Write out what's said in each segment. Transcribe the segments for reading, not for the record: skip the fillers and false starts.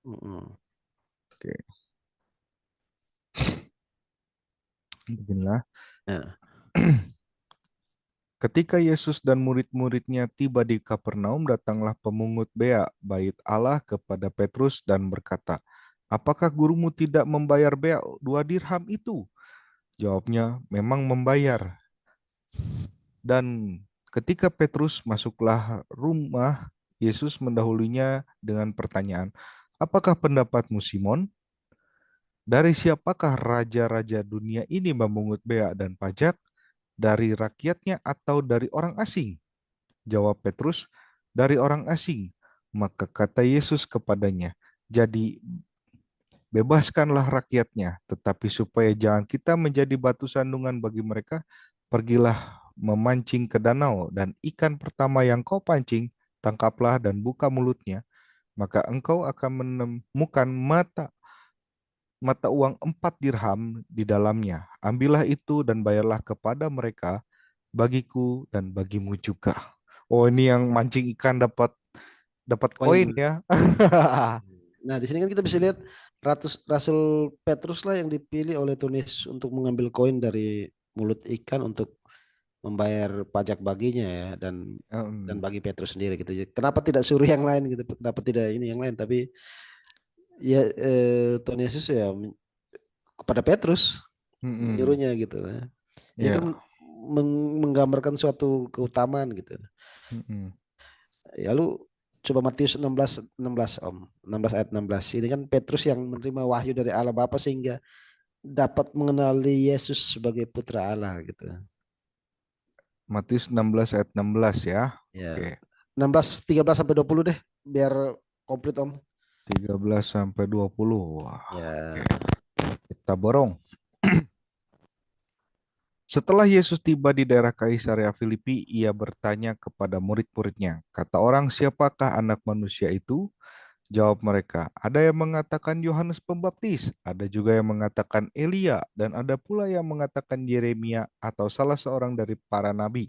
Mm-mm. Oke, beginilah. Ya. Ketika Yesus dan murid-muridnya tiba di Kapernaum, datanglah pemungut bea bait Allah kepada Petrus dan berkata, "Apakah gurumu tidak membayar bea 2 dirham itu?" Jawabnya, "Memang membayar." Dan ketika Petrus masuklah rumah, Yesus mendahulinya dengan pertanyaan, "Apakah pendapatmu, Simon? Dari siapakah raja-raja dunia ini memungut bea dan pajak? Dari rakyatnya atau dari orang asing?" Jawab Petrus, "Dari orang asing." Maka kata Yesus kepadanya, "Jadi bebaskanlah rakyatnya, tetapi supaya jangan kita menjadi batu sandungan bagi mereka, pergilah memancing ke danau, dan ikan pertama yang kau pancing, tangkaplah dan buka mulutnya, maka engkau akan menemukan mata mata uang 4 dirham di dalamnya. Ambillah itu dan bayarlah kepada mereka, bagiku dan bagimu juga." Oh, ini yang mancing ikan dapat dapat koin Koin. ya. Nah, di sini kan kita bisa lihat Rasul Petrus lah yang dipilih oleh Tuhan Yesus untuk mengambil koin dari mulut ikan untuk membayar pajak baginya ya, dan Hmm, bagi Petrus sendiri gitu. Kenapa tidak suruh yang lain gitu? Kenapa tidak ini yang lain? Tapi ya Tuhan Yesus ya kepada Petrus hmm, menyuruhnya gitu. Ya. Ini kan ya, menggambarkan suatu keutamaan gitu. hmm. Lalu coba Matius 16 16 Om, 16 ayat 16. Ini kan Petrus yang menerima wahyu dari Allah Bapa sehingga dapat mengenali Yesus sebagai putra Allah gitu. Matius 16 ayat 16 ya. Ya. Oke, 16 13 sampai 20 deh biar komplit Om. 13 sampai 20. Wah, oke. Ya. Kita borong. Setelah Yesus tiba di daerah Kaisarea Filipi, ia bertanya kepada murid-muridnya, "Kata orang, siapakah anak manusia itu?" Jawab mereka, "Ada yang mengatakan Yohanes Pembaptis, ada juga yang mengatakan Elia, dan ada pula yang mengatakan Yeremia atau salah seorang dari para nabi."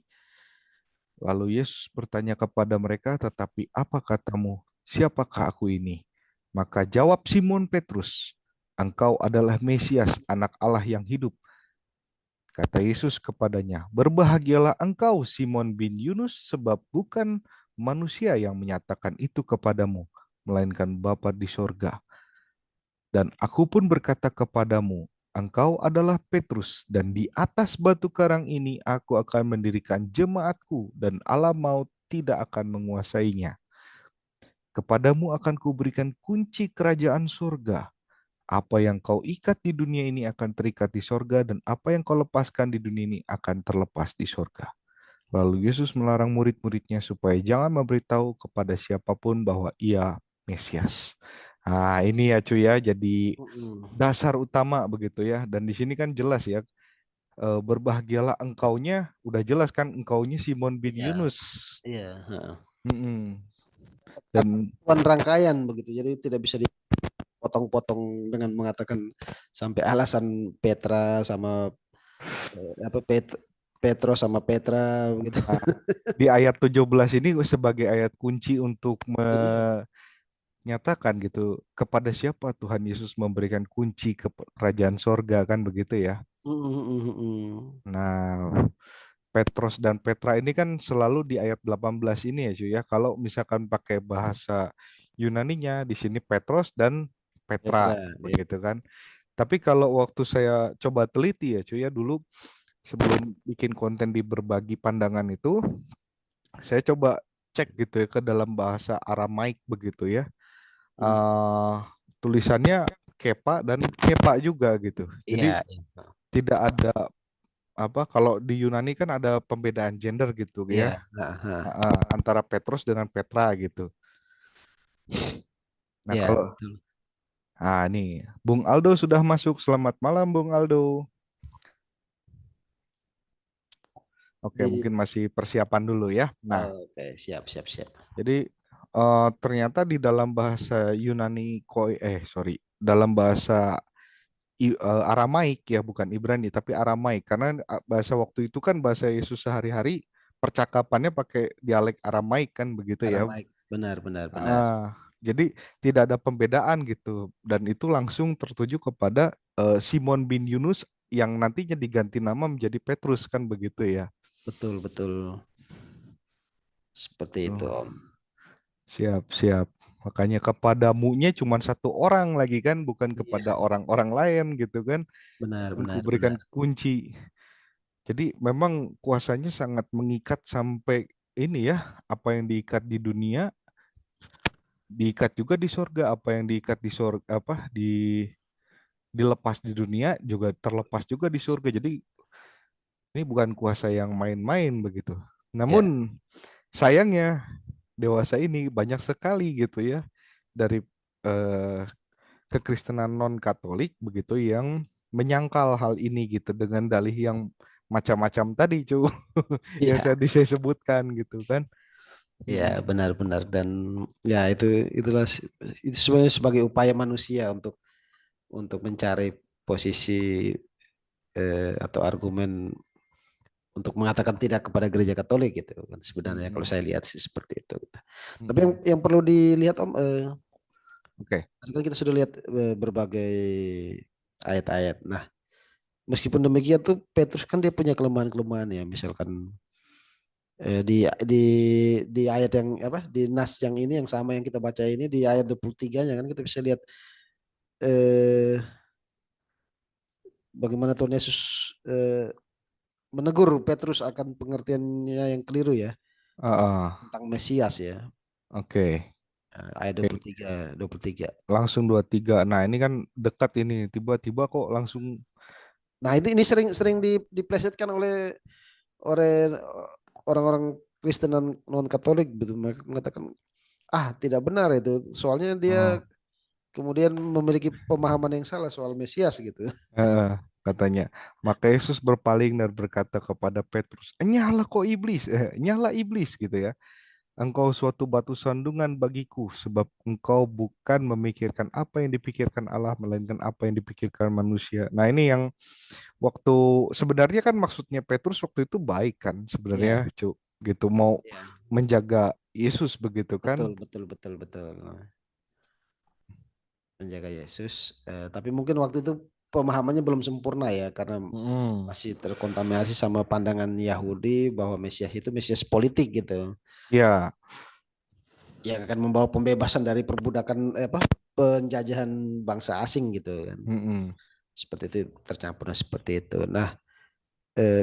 Lalu Yesus bertanya kepada mereka, "Tetapi apa katamu? Siapakah aku ini?" Maka jawab Simon Petrus, "Engkau adalah Mesias, anak Allah yang hidup." Kata Yesus kepadanya, "Berbahagialah engkau Simon bin Yunus, sebab bukan manusia yang menyatakan itu kepadamu, melainkan Bapa di sorga. Dan aku pun berkata kepadamu, engkau adalah Petrus, dan di atas batu karang ini aku akan mendirikan jemaatku, dan alam maut tidak akan menguasainya. Kepadamu akan kuberikan kunci kerajaan surga. Apa yang kau ikat di dunia ini akan terikat di sorga, dan apa yang kau lepaskan di dunia ini akan terlepas di sorga." Lalu Yesus melarang murid-muridnya supaya jangan memberitahu kepada siapapun bahwa ia Mesias. Nah, ini ya cuy ya, jadi Mm-mm. dasar utama begitu ya. Dan di sini kan jelas ya, berbahagialah engkaunya, udah jelas kan engkaunya Simon bin Iya, Yunus. iya, heeh. Mm-mm. Dan Bukan rangkaian begitu. Jadi tidak bisa dipotong-potong dengan mengatakan sampai alasan Petra sama apa Petro sama Petra begitu. nah, di ayat 17 ini sebagai ayat kunci untuk Iya. menyatakan gitu, kepada siapa Tuhan Yesus memberikan kunci ke kerajaan sorga kan begitu ya. Mm-mm. Nah, Petros dan Petra ini kan selalu di ayat 18 ini ya cuy ya. Kalau misalkan pakai bahasa Yunaninya di sini Petros dan Petra Petra. Ya. begitu kan. Tapi kalau waktu saya coba teliti ya cuy ya dulu sebelum bikin konten di berbagi pandangan itu, saya coba cek gitu ya ke dalam bahasa Aramaik begitu ya. Mm. eh Tulisannya kepa dan kepa juga gitu. Jadi Iya. Iya. tidak ada apa kalau di Yunani kan ada pembedaan gender gitu ya. Iya. Ha. Antara Petrus dengan Petra gitu. Nah, Iya, kalau betul. nih, Bung Aldo sudah masuk. Selamat malam, Bung Aldo. Oke, Di mungkin masih persiapan dulu ya. Nah, oke, siap, siap, siap. jadi ternyata di dalam bahasa Yunani sorry, dalam bahasa Aramaik ya, bukan Ibrani, tapi Aramaik. Karena bahasa waktu itu kan bahasa Yesus sehari-hari, percakapannya pakai dialek Aramaik kan begitu ya. Aramaik. Benar, benar, benar. Ah, Jadi tidak ada pembedaan gitu. Dan itu langsung tertuju kepada Simon bin Yunus yang nantinya diganti nama menjadi Petrus kan begitu ya. Betul, betul. Seperti itu, Oh, Om. siap, siap. Makanya kepadamunya cuma satu orang lagi kan, bukan kepada Iya, orang-orang lain gitu kan. benar, Dan benar, kuberikan benar. kunci. Jadi memang kuasanya sangat mengikat sampai ini ya, apa yang diikat di dunia diikat juga di surga, apa yang diikat di surga apa dilepas di dunia juga terlepas juga di surga. Jadi ini bukan kuasa yang main-main begitu. Ya, Namun sayangnya dewasa ini banyak sekali gitu ya dari eh, kekristenan non-Katolik begitu yang menyangkal hal ini gitu dengan dalih yang macam-macam tadi, cu, yang iya, saya sebutkan gitu kan. iya, Mm-mm. benar-benar. Dan ya itulah itu sebenarnya sebagai upaya manusia untuk mencari posisi atau argumen untuk mengatakan tidak kepada gereja Katolik gitu kan, sebenarnya kalau Mm-mm. saya lihat sih seperti itu gitu. Tapi yang Mm-mm. yang perlu dilihat Om, Oke. tadi kan kita sudah lihat berbagai ayat-ayat. Nah, meskipun demikian tuh Petrus kan dia punya kelemahan-kelemahan ya, misalkan di di ayat yang apa, di nas yang ini yang sama yang kita baca ini di ayat 23-nya kan kita bisa lihat eh bagaimana Tuhan Yesus menegur Petrus akan pengertiannya yang keliru ya Ah, tentang Mesias ya. oke. Ayat Oke. 23, 23. Langsung 23. Nah, ini kan dekat ini. Tiba-tiba kok langsung Nah, ini sering diplesetkan oleh oleh orang-orang Kristen non Katolik gitu. Mereka mengatakan, ah tidak benar itu. Soalnya dia oh, kemudian memiliki pemahaman yang salah soal Mesias gitu. eh, katanya. Maka Yesus berpaling dan berkata kepada Petrus, "Nyala kok iblis, nyala iblis gitu ya. Engkau suatu batu sandungan bagiku, sebab engkau bukan memikirkan apa yang dipikirkan Allah, melainkan apa yang dipikirkan manusia." Nah, ini yang waktu sebenarnya kan maksudnya Petrus waktu itu baik kan Ya, sebenarnya, Cuk, gitu mau ya, menjaga Yesus begitu betul, kan. betul, betul, betul. Menjaga Yesus. Tapi mungkin waktu itu pemahamannya belum sempurna ya, karena Mm. masih terkontaminasi sama pandangan Yahudi bahwa Mesias itu Mesias politik gitu, Ya, yang akan membawa pembebasan dari perbudakan apa penjajahan bangsa asing gitu kan. mm-mm. Seperti itu tercampur seperti itu. Nah,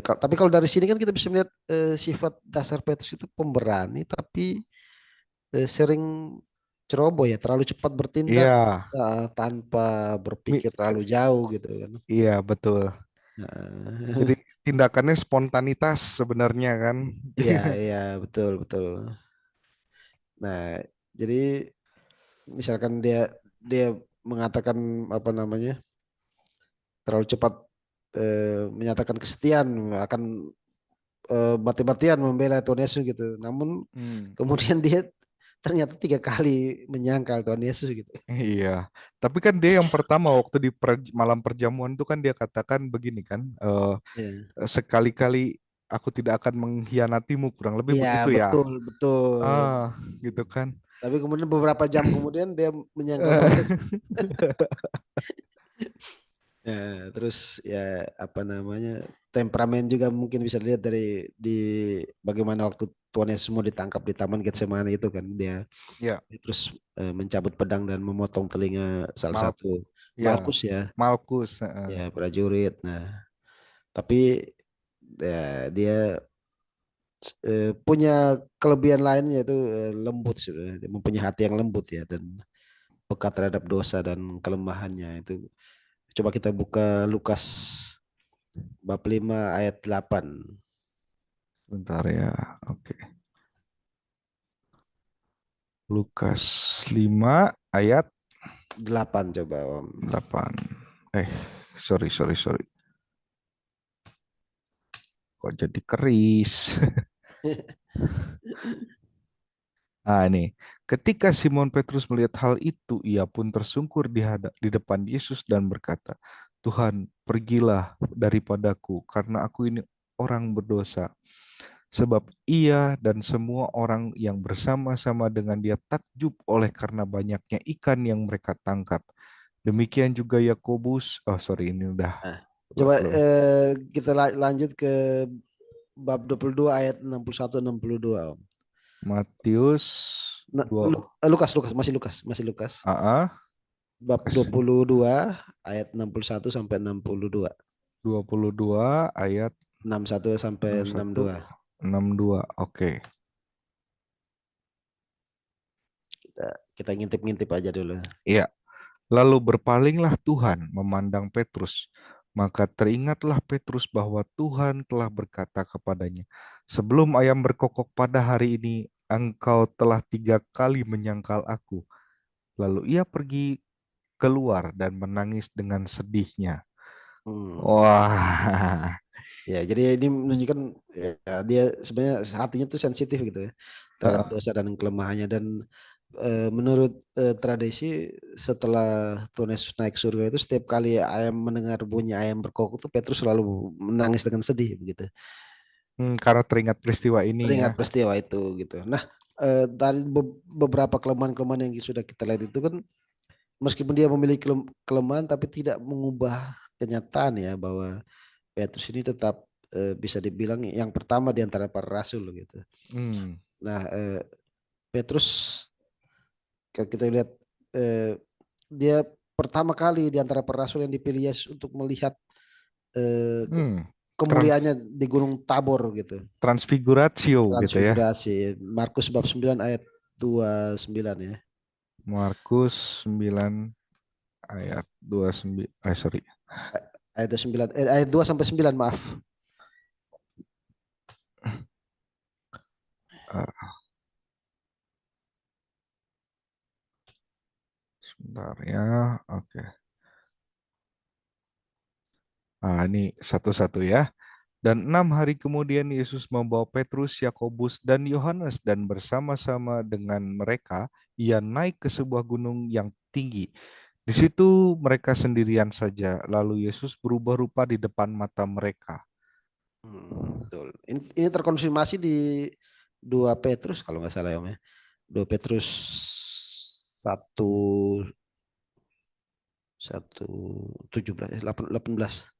tapi kalau dari sini kan kita bisa melihat sifat dasar Petrus itu pemberani, tapi sering ceroboh ya, terlalu cepat bertindak Iya, tanpa Mi- berpikir terlalu jauh gitu kan. iya betul. Jadi Nah, tindakannya spontanitas sebenarnya kan. iya, iya, betul, betul. Nah, jadi misalkan dia dia mengatakan apa namanya terlalu cepat menyatakan kesetiaan akan mati-matian membela Tuhan Yesus gitu. Namun Hmm, kemudian dia ternyata 3 kali menyangkal Tuhan Yesus gitu. iya, tapi kan dia yang pertama waktu di malam perjamuan itu kan dia katakan begini kan, Ya. sekali-kali aku tidak akan mengkhianatimu, kurang lebih Iya, begitu ya. betul, betul. Ah, gitu kan. Tapi kemudian beberapa jam kemudian dia menyangkal Tuhan Yesus. Ya, terus ya apa namanya temperamen juga mungkin bisa dilihat dari di bagaimana waktu Tuhan Yesus mau ditangkap di Taman Getsemani itu kan Ya, dia terus mencabut pedang dan memotong telinga salah Mal, satu ya, Malkus ya, Malkus. ya prajurit. Nah, tapi dia punya kelebihan lain yaitu lembut sudah, dia mempunyai hati yang lembut ya dan peka terhadap dosa dan kelemahannya itu. Coba kita buka Lukas bab 5 ayat 8. Bentar ya, oke. Lukas 5 ayat 8 coba Om. 8. Eh, sorry, sorry, sorry. Kok jadi keris? Ah, ini. Ketika Simon Petrus melihat hal itu, ia pun tersungkur di depan Yesus dan berkata, Tuhan, pergilah daripadaku, karena aku ini orang berdosa. sebab ia dan semua orang yang bersama-sama dengan dia takjub oleh karena banyaknya ikan yang mereka tangkap. Demikian juga Yakobus. Oh, sorry, ini udah Nah, coba belum. kita lanjut ke bab 22 ayat 61-62, Om. Matius Nah, 2. Lukas, masih Lukas. Bab Kasih 22 ayat 61 sampai 62. 22 ayat 61 sampai 61 62. 62. Oke. Kita ngintip-ngintip aja dulu. Iya. Lalu berpalinglah Tuhan memandang Petrus. Maka teringatlah Petrus bahwa Tuhan telah berkata kepadanya, sebelum ayam berkokok pada hari ini, engkau telah 3 kali menyangkal aku. Lalu ia pergi keluar dan menangis dengan sedihnya. Hmm. Wah. Ya, jadi ini menunjukkan ya, dia sebenarnya hatinya tuh sensitif gitu ya terhadap dosa dan kelemahannya, dan menurut tradisi setelah Tuhan Yesus naik surga itu setiap kali ayam mendengar bunyi ayam berkokok tuh Petrus selalu menangis dengan sedih begitu. Karena teringat peristiwa ini ya. Teringat peristiwa itu gitu. Nah, dari beberapa kelemahan-kelemahan yang sudah kita lihat itu kan meskipun dia memiliki kelemahan tapi tidak mengubah kenyataan ya bahwa Petrus ini tetap bisa dibilang yang pertama di antara para rasul gitu. Hmm. Nah, Petrus kalau kita lihat dia pertama kali di antara para rasul yang dipilih Yesus untuk melihat Hmm. kemuliaannya di Gunung Tabor gitu. Transfiguratio gitu ya. Transfigurasi. Markus bab 9 ayat 29 ya. Markus 9 ayat 29. Sorry. Ayat 9 ayat 2 sampai 9, maaf. Sebentar ya. Oke. Ini satu-satu ya. Dan 6 hari kemudian Yesus membawa Petrus, Yakobus, dan Yohanes, dan bersama-sama dengan mereka ia naik ke sebuah gunung yang tinggi. Di situ mereka sendirian saja. Lalu Yesus berubah rupa di depan mata mereka. Betul. Ini terkonfirmasi di 2 Petrus kalau nggak salah ya, Om ya. 2 Petrus 1:17 18.